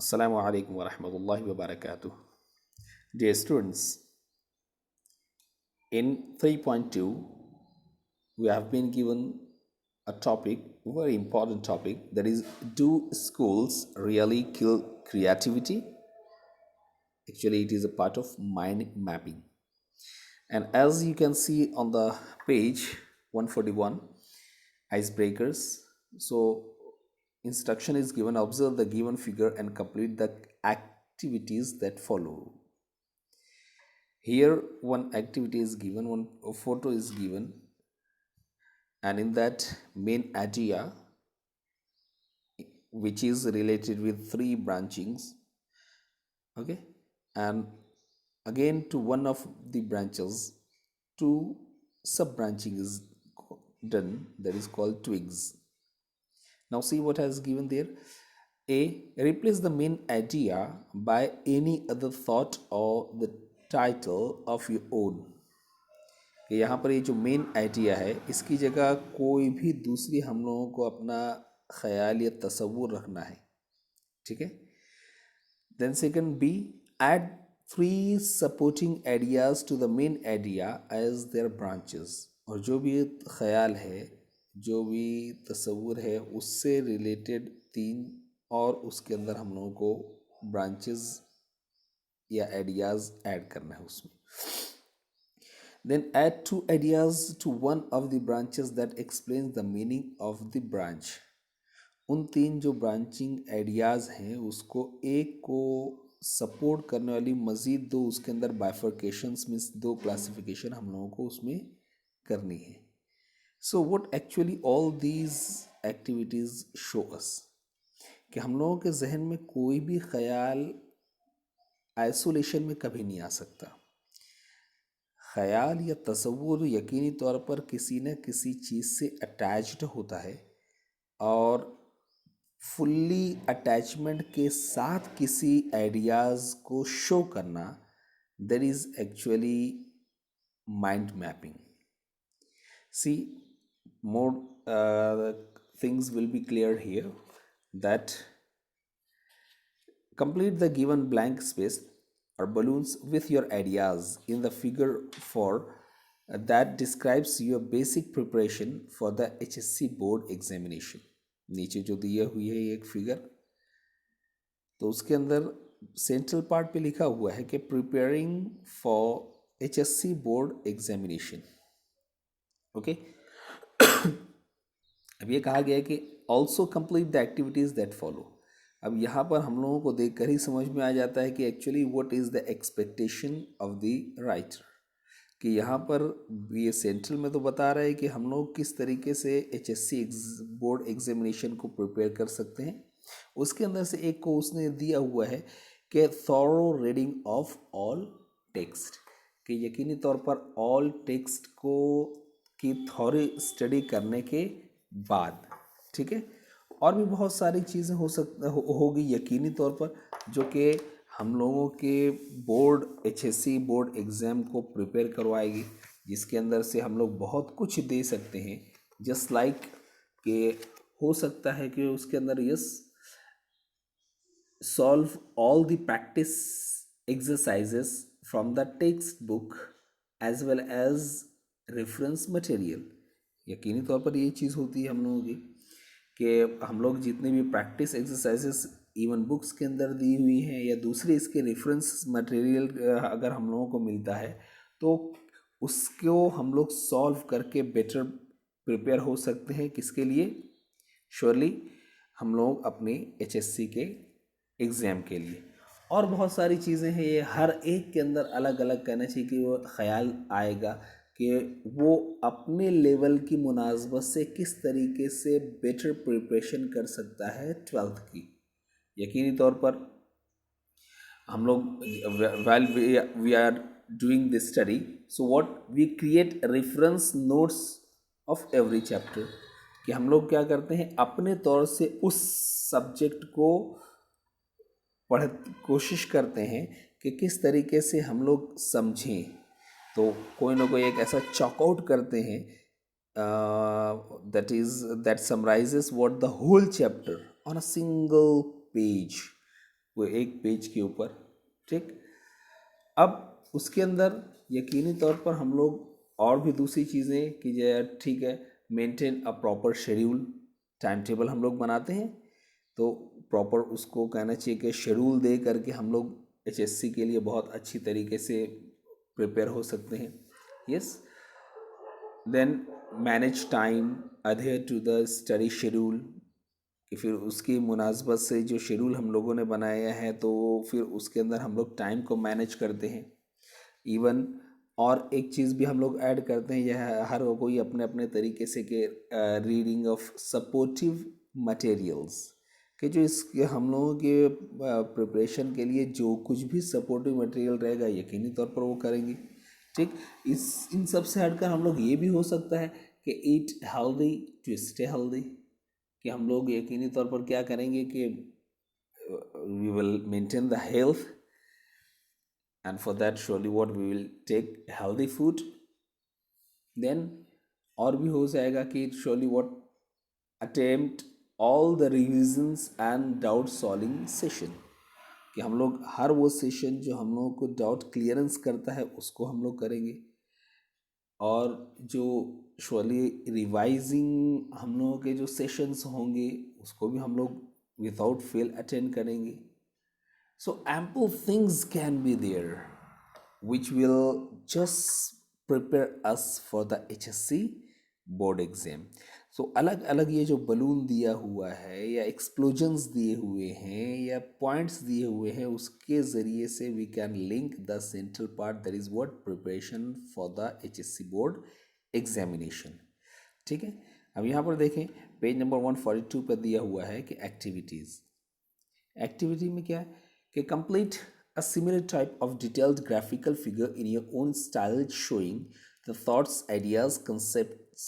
Assalamu alaikum wa rahmatullahi wa barakatuh. Dear students, in 3.2, we have been given a topic, a very important topic, that is, do schools really kill creativity? Actually, it is a part of mind mapping. And as you can see on the page 141, icebreakers. So, instruction is given, observe the given figure and complete the activities that follow. Here one activity is given, one photo is given, and in that main idea, which is related with three branchings, okay, and again to one of the branches, two sub branching is done, that is called twigs. Now see what has given there. A, replace the main idea by any other thought or the title of your own. कि यहाँ पर ये जो main idea है इसकी जगह कोई भी दूसरी हम लोगों को अपना ख्याल या तसव्वुर रखना है, ठीक है. Then second B, add 3 supporting ideas to the main idea as their branches. और जो भी ख्याल है, जो भी तसव्वुर है, उससे रिलेटेड 3 और उसके अंदर हम लोगों को ब्रांचेस या आइडियाज ऐड करना है उसमें. Then add 2 ideas to one of the branches that explains the meaning of the branch. उन 3 जो ब्रांचिंग आइडियाज़ हैं उसको एक को सपोर्ट करने वाली मज़ीद 2 उसके अंदर बाइफर्केशंस मीन्स 2 क्लासिफिकेशन हम लोगों को उसमें करनी है. So what actually all these activities show us कि हम लोगों के जहन में कोई भी ख्याल आइसोलेशन में कभी नहीं आ सकता. ख्याल या तसव्वुर यकीनी तौर पर किसी न किसी चीज़ से अटैच्ड होता है, और फुल्ली अटैचमेंट के साथ किसी आइडियाज़ को शो करना, that is actually mind mapping. See more things will be clear here, that complete the given blank space or balloons with your ideas in the figure for that describes your basic preparation for the HSC board examination. नीचे जो दिया हुई है एक figure, तो उसके अंदर central part पे लिखा हुआ है कि preparing for HSC board examination. Okay, अब ये कहा गया है कि also complete the activities that follow. अब यहाँ पर हम लोगों को देखकर ही समझ में आ जाता है कि actually what is the expectation of the writer. कि यहाँ पर ये सेंट्रल में तो बता रहा है कि हम लोग किस तरीके से HSC बोर्ड एग्जामिनेशन को प्रिपेयर कर सकते हैं. उसके अंदर से एक को उसने दिया हुआ है कि thorough reading of all text, कि यकीनी तौर पर ऑल टेक्स्ट को की थॉरी स्टडी करने के बाद, ठीक है. और भी बहुत सारी चीज़ें होगी यकीनी तौर पर जो कि हम लोगों के बोर्ड HSC बोर्ड एग्ज़ाम को प्रिपेयर करवाएगी, जिसके अंदर से हम लोग बहुत कुछ दे सकते हैं. जस्ट लाइक कि हो सकता है कि उसके अंदर yes solve all the practice exercises from the text book as well as reference material. यकीनी तौर पर ये चीज़ होती है हम लोगों की कि हम लोग जितने भी प्रैक्टिस एक्सरसाइजेस इवन बुक्स के अंदर दी हुई हैं या दूसरे इसके रेफरेंस मटेरियल अगर हम लोगों को मिलता है तो उसको हम लोग सॉल्व करके बेटर प्रिपेयर हो सकते हैं. किसके लिए? श्योरली हम लोग अपने HSC के एग्ज़ाम के लिए. और बहुत सारी चीज़ें हैं, ये हर एक के अंदर अलग अलग कहना चाहिए कि वो ख्याल आएगा कि वो अपने लेवल की मुनासबत से किस तरीके से बेटर प्रिपरेशन कर सकता है 12th की. यकीनी तौर पर हम लोग while we are doing this study, so what we create reference notes of every chapter. कि हम लोग क्या करते हैं, अपने तौर से उस सब्जेक्ट को कोशिश करते हैं कि किस तरीके से हम लोग समझें. तो कोई ना कोई एक ऐसा चॉकआउट करते हैं that summarizes what the whole chapter on a single page. वो एक पेज के ऊपर। ठीक, अब उसके अंदर यकीनी तौर पर हम लोग और भी दूसरी चीज़ें कि ठीक है, maintain a proper schedule, time table हम लोग बनाते हैं तो प्रॉपर उसको कहना चाहिए कि शेड्यूल दे करके हम लोग एचएससी के लिए बहुत अच्छी तरीके से प्रिपेयर हो सकते हैं। Yes, then manage time, adhere to the study schedule, कि फिर उसकी मुनासबत से जो शेड्यूल हम लोगों ने बनाया है तो फिर उसके अंदर हम लोग टाइम को मैनेज करते हैं। इवन और एक चीज़ भी हम लोग ऐड करते हैं, यह हर कोई अपने अपने तरीके से कि रीडिंग ऑफ सपोर्टिव मटेरियल्स, कि जो इस हम लोगों के प्रिपरेशन के लिए जो कुछ भी सपोर्टिव मटेरियल रहेगा यकीनी तौर पर वो करेंगे। ठीक, इस इन सब से हटकर हम लोग ये भी हो सकता है कि eat healthy to stay healthy, कि हम लोग यकीनी तौर पर क्या करेंगे कि we will maintain the health, and for that surely what we will take healthy food। then और भी हो जाएगा कि surely what attempt all the revisions and doubt solving session, कि हम लोग हर वो सेशन जो हम लोगों को डाउट क्लियरेंस करता है उसको हम लोग करेंगे, और जो surely रिवाइजिंग हम लोगों के जो सेशंस होंगे उसको भी हम लोग विदाउट फेल अटेंड करेंगे। So ample things can be there which will just prepare us for the HSC board exam। So अलग अलग ये जो बलून दिया हुआ है या एक्सप्लोजन्स दिए हुए हैं या पॉइंट्स दिए हुए हैं उसके ज़रिए से we can link the central part, that is what preparation for the HSC board examination. ठीक है, अब यहाँ पर देखें पेज नंबर 142 पर दिया हुआ है कि एक्टिविटीज़। एक्टिविटी में क्या है कि complete a similar type of detailed graphical figure in your own style showing the thoughts, ideas, concepts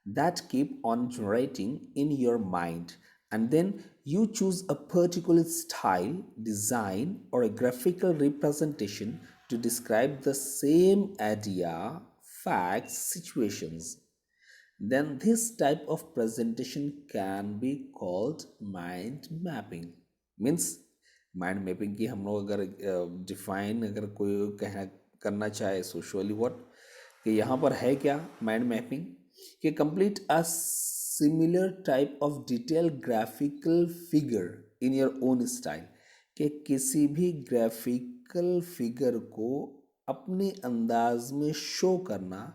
that keep on generating in your mind, and then you choose a particular style, design, or a graphical representation to describe the same idea, facts, situations। Then this type of presentation can be called mind mapping। Means mind mapping की हम लोग अगर define अगर कोई कहना करना चाहे socially what, कि यहाँ पर है क्या माइंड मैपिंग, कि complete a similar type of detail graphical figure in your own style, कि किसी भी ग्राफिकल फिगर को अपने अंदाज में शो करना,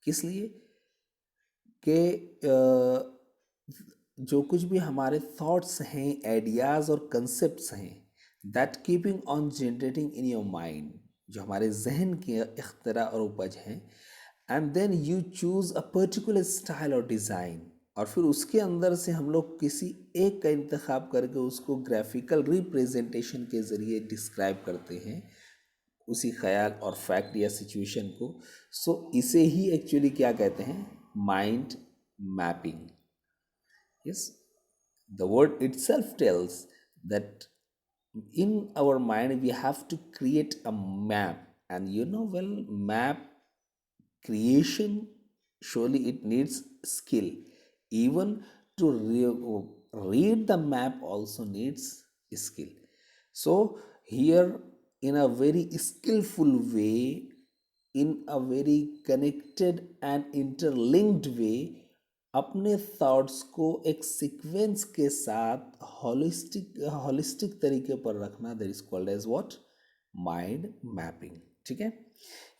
किस लिए कि जो कुछ भी हमारे थॉट्स हैं, आइडियाज़ और कंसेप्ट्स हैं, that keeping on generating in your mind, जो हमारे जहन के इख्तरा और उपज हैं, and then you choose a particular style और डिज़ाइन, और फिर उसके अंदर से हम लोग किसी एक का इंतखाब करके उसको ग्राफिकल रिप्रेजेंटेशन के ज़रिए डिस्क्राइब करते हैं उसी ख्याल और फैक्ट या सिचुएशन को। सो इसे ही एक्चुअली क्या कहते हैं, mind mapping. Yes, the word itself tells that in our mind we have to create a map, and well, map creation surely it needs skill. Even to read the map also needs skill. So here, in a very skillful way, in a very connected and interlinked way, अपने thoughts को एक sequence के साथ holistic तरीके पर रखना, that is called as what, mind mapping. ठीक है,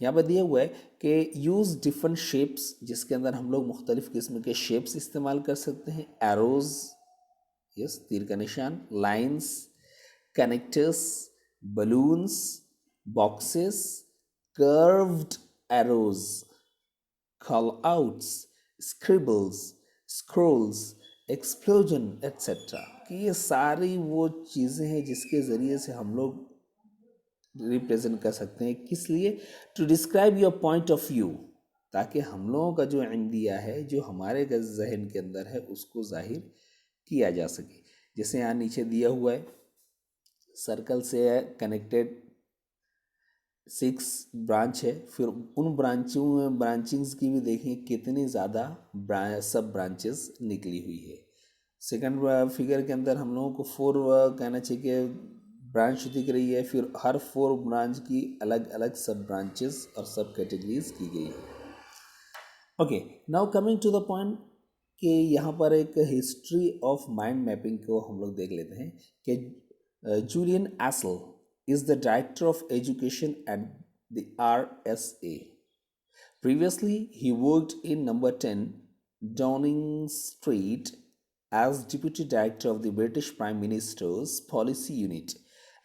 यहाँ पर दिया हुआ है कि यूज़ डिफरेंट शेप्स, जिसके अंदर हम लोग मुख्तलिफ किस्म के शेप्स इस्तेमाल कर सकते हैं। एरोज, यस, तीर का निशान, lines, connectors, balloons, boxes, curved arrows, call outs, scribbles, scrolls, explosion, etc। कि ये सारी वो चीज़ें हैं जिसके ज़रिए से हम लोग रिप्रेजेंट कर सकते हैं, किस लिए, to describe your point of view, ताकि हम लोगों का जो इंडिया है, जो हमारे जहन के अंदर है, उसको जाहिर किया जा सके। जैसे यहाँ नीचे दिया हुआ है, सर्कल से कनेक्टेड 6 ब्रांच है, फिर उन ब्रांचिंग्स की भी देखें कितनी ज़्यादा सब ब्रांचेस निकली हुई है। सेकंड फिगर के अंदर हम लोगों को 4 कहना चाहिए कि ब्रांच दिख रही है, फिर हर 4 ब्रांच की अलग अलग सब ब्रांचेस और सब कैटेगरीज की गई है. Okay, now coming to the point कि यहाँ पर एक हिस्ट्री ऑफ माइंड मैपिंग को हम लोग देख लेते हैं कि Julian Astle is the director of education at the RSA. Previously, he worked in number 10 Downing Street as Deputy Director of the British Prime Minister's Policy Unit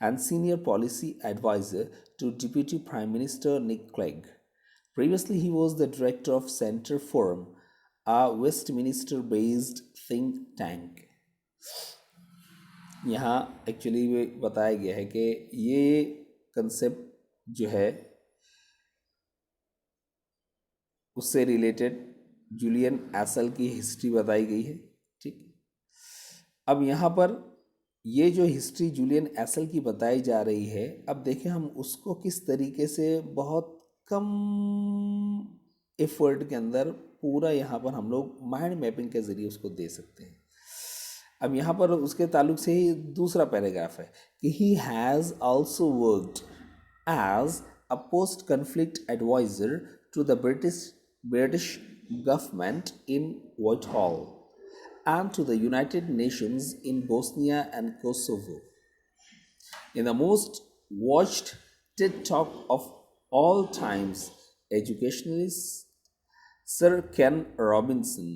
and Senior Policy Advisor to Deputy Prime Minister Nick Clegg. Previously, he was the Director of Centre Forum, a Westminster based think tank. यहाँ actually बताया गया है कि ये concept जो है उससे related Julian acyl की हिस्ट्री बताई गई है. ठीक, अब यहाँ पर ये जो हिस्ट्री जूलियन एसल की बताई जा रही है, अब देखें हम उसको किस तरीके से बहुत कम एफर्ट के अंदर पूरा यहाँ पर हम लोग माइंड मैपिंग के ज़रिए उसको दे सकते हैं. अब यहाँ पर उसके ताल्लुक से ही दूसरा पैराग्राफ है कि he has also worked as a post conflict adviser to the British government in Whitehall and to the United Nations in Bosnia and Kosovo. In the most watched TED Talk of all times, educationalist Sir Ken Robinson,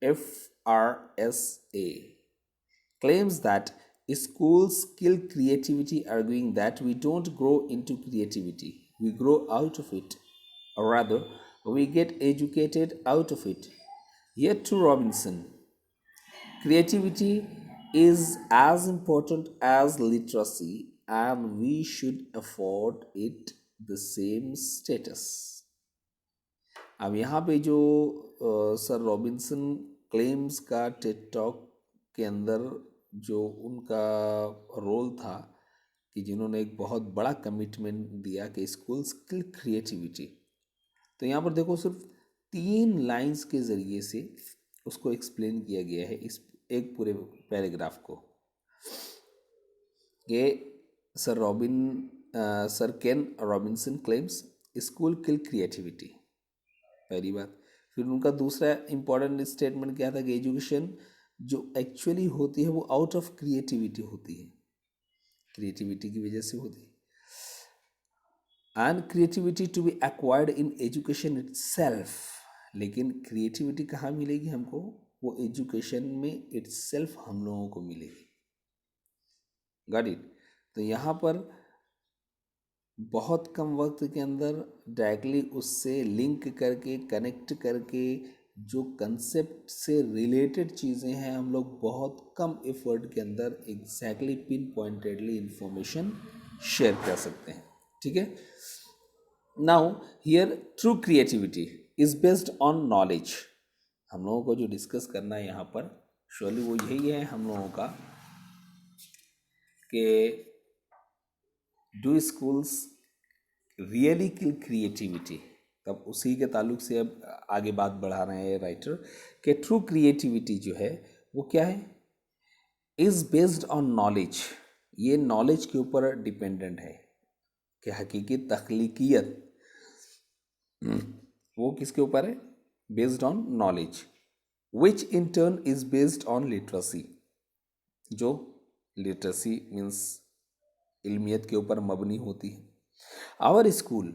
FRSA, claims that schools kill creativity, arguing that we don't grow into creativity, we grow out of it, or rather, we get educated out of it. Yet to Robinson, creativity is as important as literacy and we should afford it the same status. अब यहाँ पे जो sir Robinson claims का Ted talk के अंदर जो उनका role था कि जिन्होंने एक बहुत बड़ा कमिटमेंट दिया कि स्कूल्स किल क्रिएटिविटी, तो यहाँ पर देखो सिर्फ 3 लाइंस के ज़रिए से उसको एक्सप्लेन किया गया है इस एक पूरे पैराग्राफ को कि सर केन रॉबिन्सन क्लेम्स स्कूल किल क्रिएटिविटी, पहली बात. फिर उनका दूसरा इम्पॉर्टेंट स्टेटमेंट क्या था कि एजुकेशन जो एक्चुअली होती है वो आउट ऑफ क्रिएटिविटी होती है, क्रिएटिविटी की वजह से होती है. And creativity to be acquired in education itself, लेकिन क्रिएटिविटी कहाँ मिलेगी हमको, वो एजुकेशन में इटसेल्फ हम लोगों को मिलेगी. Got it. तो यहाँ पर बहुत कम वक्त के अंदर डायरेक्टली उससे लिंक करके कनेक्ट करके जो कंसेप्ट से रिलेटेड चीज़ें हैं हम लोग बहुत कम एफर्ट के अंदर exactly pin pointedly information share कर सकते हैं. ठीक है. Now here true creativity is based on knowledge. हम लोगों को जो डिस्कस करना है यहाँ पर श्योरली वो यही है हम लोगों का कि do schools really kill creativity. तब उसी के ताल्लुक से अब आगे बात बढ़ा रहे हैं राइटर कि ट्रू क्रिएटिविटी जो है वो क्या है, इज़ बेस्ड ऑन नॉलेज. ये नॉलेज के ऊपर डिपेंडेंट है कि हकीकी तख्लीकियत वो किसके ऊपर है, based on knowledge, which in turn is based on literacy. जो लिटरेसी मीन्स इल्मियत के ऊपर मबनी होती है. Our school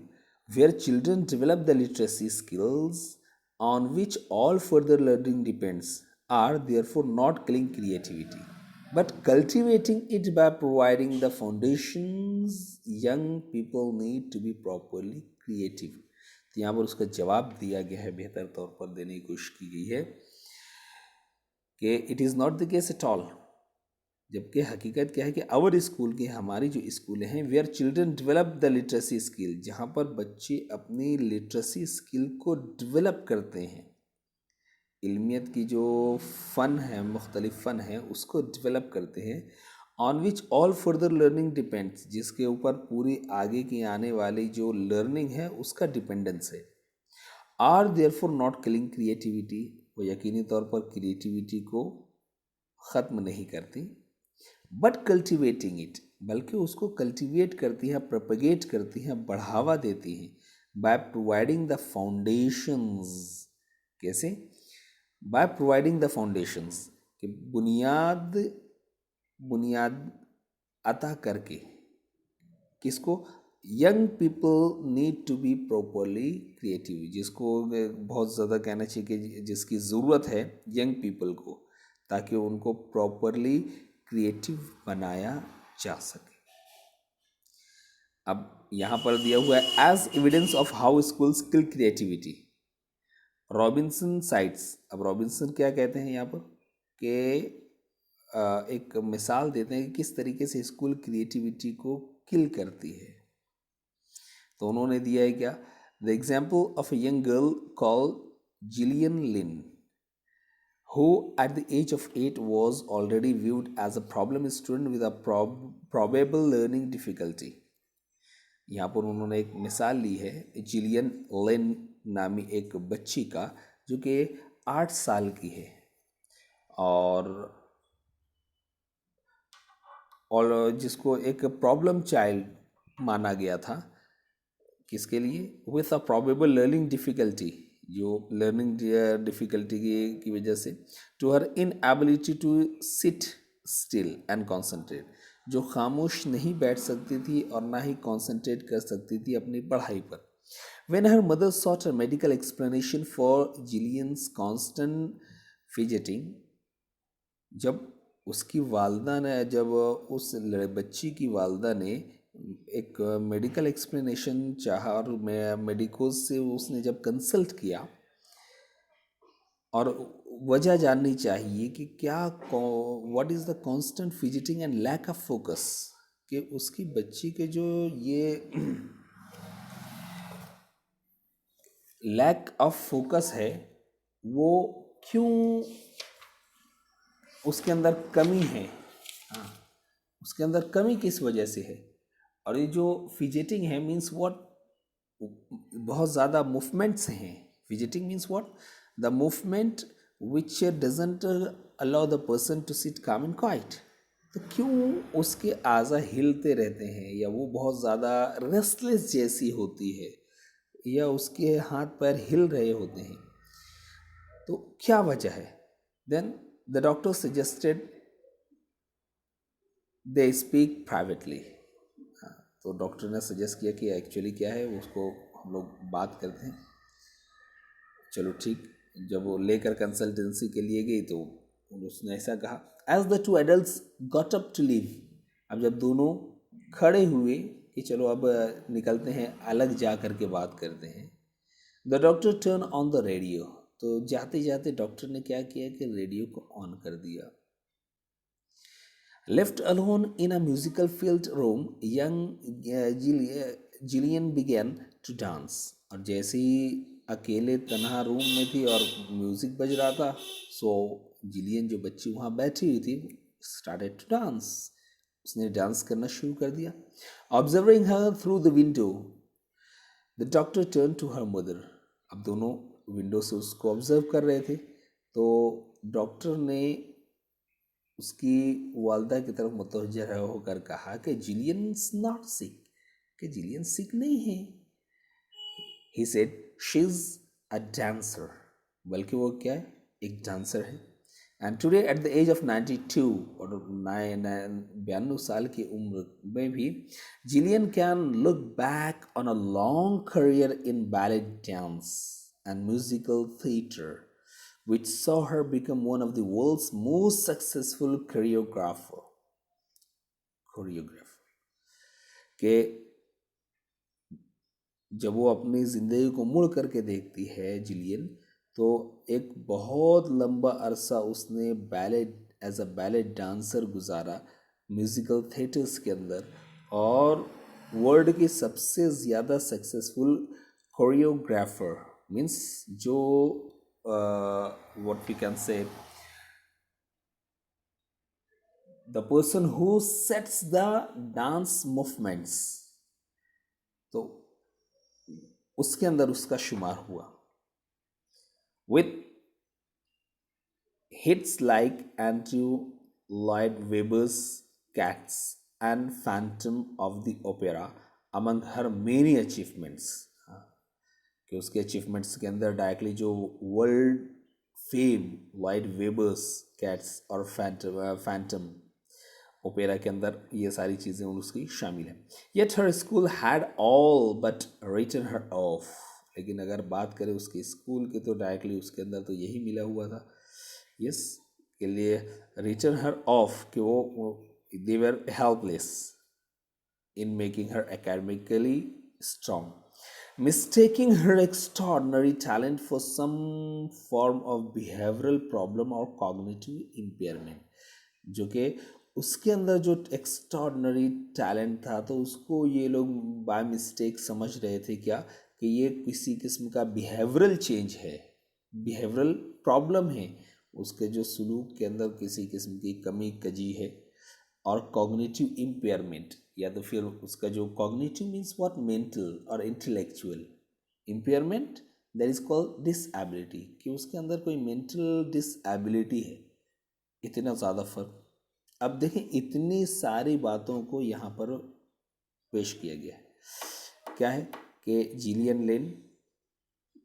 where children develop the literacy skills on which all further learning depends are therefore not killing creativity but cultivating it by providing the foundations young people need to be properly creative. तो यहाँ पर उसका जवाब दिया गया है, बेहतर तौर पर देने की कोशिश की गई है कि it is not the case at all. जबकि हकीकत क्या है कि आवर स्कूल की हमारी जो स्कूलें हैं where children develop the literacy skill, जहाँ पर बच्चे अपनी लिटरेसी स्किल को डेवलप करते हैं, इल्मियत की जो फ़न है, मुख्तलिफ फ़न है उसको डेवलप करते हैं. On which all further learning depends, जिसके ऊपर पूरी आगे की आने वाली जो लर्निंग है उसका डिपेंडेंस है. Are therefore not killing creativity, वो यकीनी तौर पर क्रिएटिविटी को ख़त्म नहीं करती, बट कल्टिवेटिंग इट, बल्कि उसको कल्टीवेट करती है, प्रोपेगेट करती हैं, बढ़ावा देती हैं बाय प्रोवाइडिंग द फाउंडेशंस। कैसे? बाय प्रोवाइडिंग द फाउंडेशंस, कि बुनियाद बुनियाद अता करके। किसको? Young people need to be properly creative, जिसको बहुत ज़्यादा कहना चाहिए कि जिसकी ज़रूरत है यंग पीपल को, ताकि उनको प्रॉपरली क्रिएटिव बनाया जा सके। अब यहाँ पर दिया हुआ है as evidence of how schools kill creativity, Robinson cites. अब रॉबिन्सन क्या कहते हैं यहाँ पर कि एक मिसाल देते हैं कि किस तरीके से स्कूल क्रिएटिविटी को किल करती है। तो उन्होंने दिया है क्या? The example of a young girl called Gillian Lynne, who at the age of 8 was already viewed as a problem student with a probable learning difficulty। यहाँ पर उन्होंने एक मिसाल ली है जिलियन लिन नामी एक बच्ची का, जो कि 8 साल की है और जिसको एक प्रॉब्लम चाइल्ड माना गया था। किसके लिए? With a probable learning difficulty, जो लर्निंग डिफ़िकल्टी की वजह से, to her inability to sit still and concentrate, जो खामोश नहीं बैठ सकती थी और ना ही कॉन्सेंट्रेट कर सकती थी अपनी पढ़ाई पर। When her mother sought a medical explanation for Gillian's constant fidgeting, जब उसकी वालदा ने, जब उस बच्ची की वालदा ने एक मेडिकल एक्सप्लेनेशन चाहा और मेडिकोज से उसने जब कंसल्ट किया और वजह जाननी चाहिए कि क्या, what is the constant fidgeting and lack of focus, कि उसकी बच्ची के जो ये लैक ऑफ फोकस है वो क्यों उसके अंदर कमी है। हाँ, उसके अंदर कमी किस वजह से है। और ये जो फिजेटिंग है मीन्स व्हाट, बहुत ज़्यादा मूवमेंट्स हैं। Fidgeting means what, the movement which doesn't allow the person to sit calm and quiet. तो क्यों उसके आज़ा हिलते रहते हैं, या वो बहुत ज़्यादा रेस्टलेस जैसी होती है, या उसके हाथ पैर हिल रहे होते हैं, तो क्या वजह है। Then the doctor suggested they speak privately. तो डॉक्टर ने सजेस्ट किया कि एक्चुअली क्या है, उसको हम लोग बात करते हैं। चलो ठीक, जब वो लेकर कंसल्टेंसी के लिए गई तो उसने ऐसा कहा, as the two adults got up to leave. अब जब दोनों खड़े हुए कि चलो अब निकलते हैं, अलग जा कर के बात करते हैं, the doctor turn on the radio. तो जाते जाते डॉक्टर ने क्या किया कि रेडियो को ऑन कर दिया। Left alone in a musical filled room, young Gillian began to dance। और जैसे ही अकेले तन्हा रूम में थी और म्यूज़िक बज रहा था, सो जिलियन जो बच्ची वहाँ बैठी हुई थी स्टार्टेड टू डांस। उसने डांस करना शुरू कर दिया। Observing her through the window, the doctor turn to her mother. अब दोनों विंडो से उसको ऑब्जर्व कर रहे थे, तो डॉक्टर ने उसकी वालदा की तरफ मुतवज्जह होकर कहा कि जिलियन इज नॉट सिक, कि जिलियन सिक नहीं है। He said she is a dancer, बल्कि वो क्या है, एक डांसर है। And today at the age of 92, और 92 साल की उम्र में भी, Gillian can look back on a long career in ballet dance and musical theatre, which saw her become one of the world's most successful choreographer। कि जब वो अपनी ज़िंदगी को मुड़ करके देखती है जिलियन, तो एक बहुत लंबा अरसा उसने एज अ बैले डांसर गुजारा म्यूज़िकल थिएटर्स के अंदर, और वर्ल्ड की सबसे ज़्यादा सक्सेसफुल कोरियोग्राफर मीन्स जो what we can say, the person who sets the dance movements, तो उसके अंदर उसका शुमार हुआ। with hits like Andrew Lloyd Webber's Cats and Phantom of the Opera among her many achievements. हाँ, कि उसके अचीवमेंट्स के अंदर डायरेक्टली जो world fame wide Webber's Cats और फैंटम ओपेरा के अंदर ये सारी चीज़ें उसकी शामिल हैं. Yet her school had all but written her off. लेकिन अगर बात करें उसके स्कूल की तो डायरेक्टली उसके अंदर तो यही मिला हुआ था. यस, के लिए रिटन हर ऑफ कि वो दे वर helpless in making her academically strong, mistaking her extraordinary talent for some form of behavioral problem or cognitive impairment. जो कि उसके अंदर जो एक्स्ट्रॉर्डनरी टैलेंट था तो उसको ये लोग बाय मिस्टेक समझ रहे थे क्या कि ये किसी किस्म का बिहेवियरल चेंज है, बिहेवियरल प्रॉब्लम है, उसके जो सलूक के अंदर किसी किस्म की कमी कजी है, और कॉग्निटिव इम्पेयरमेंट या तो फिर उसका जो कॉग्निटिव मीन्स व्हाट मेंटल और intellectual impairment that is called disability कि उसके अंदर कोई मेंटल डिसएबिलिटी है. इतना ज़्यादा फर्क. अब देखें इतनी सारी बातों को यहाँ पर पेश किया गया है. क्या है कि Gillian Lynne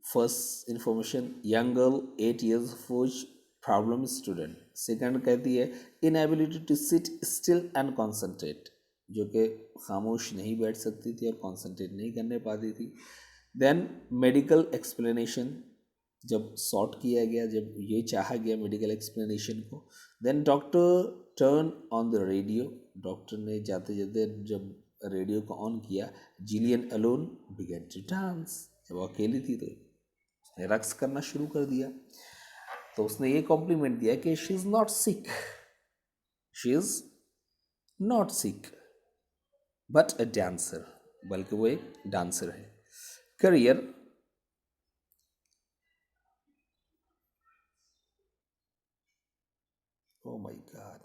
first information young girl 8 years forge problem student. Second कहती है inability to sit still and concentrate, जो कि खामोश नहीं बैठ सकती थी और कॉन्सेंट्रेट नहीं करने पाती थी. देन मेडिकल एक्सप्लेनेशन जब सॉर्ट किया गया, जब ये चाहा गया मेडिकल एक्सप्लेनेशन को, then doctor turn on the radio. Doctor ने जाते जाते जब रेडियो को ऑन किया, Gillian alone began to dance. जब वो अकेली थी तो उसने रक्स करना शुरू कर दिया. तो उसने ये कॉम्प्लीमेंट दिया कि she is not sick, she is not sick but a dancer, बल्कि वो एक डांसर है. करियर. Oh my God.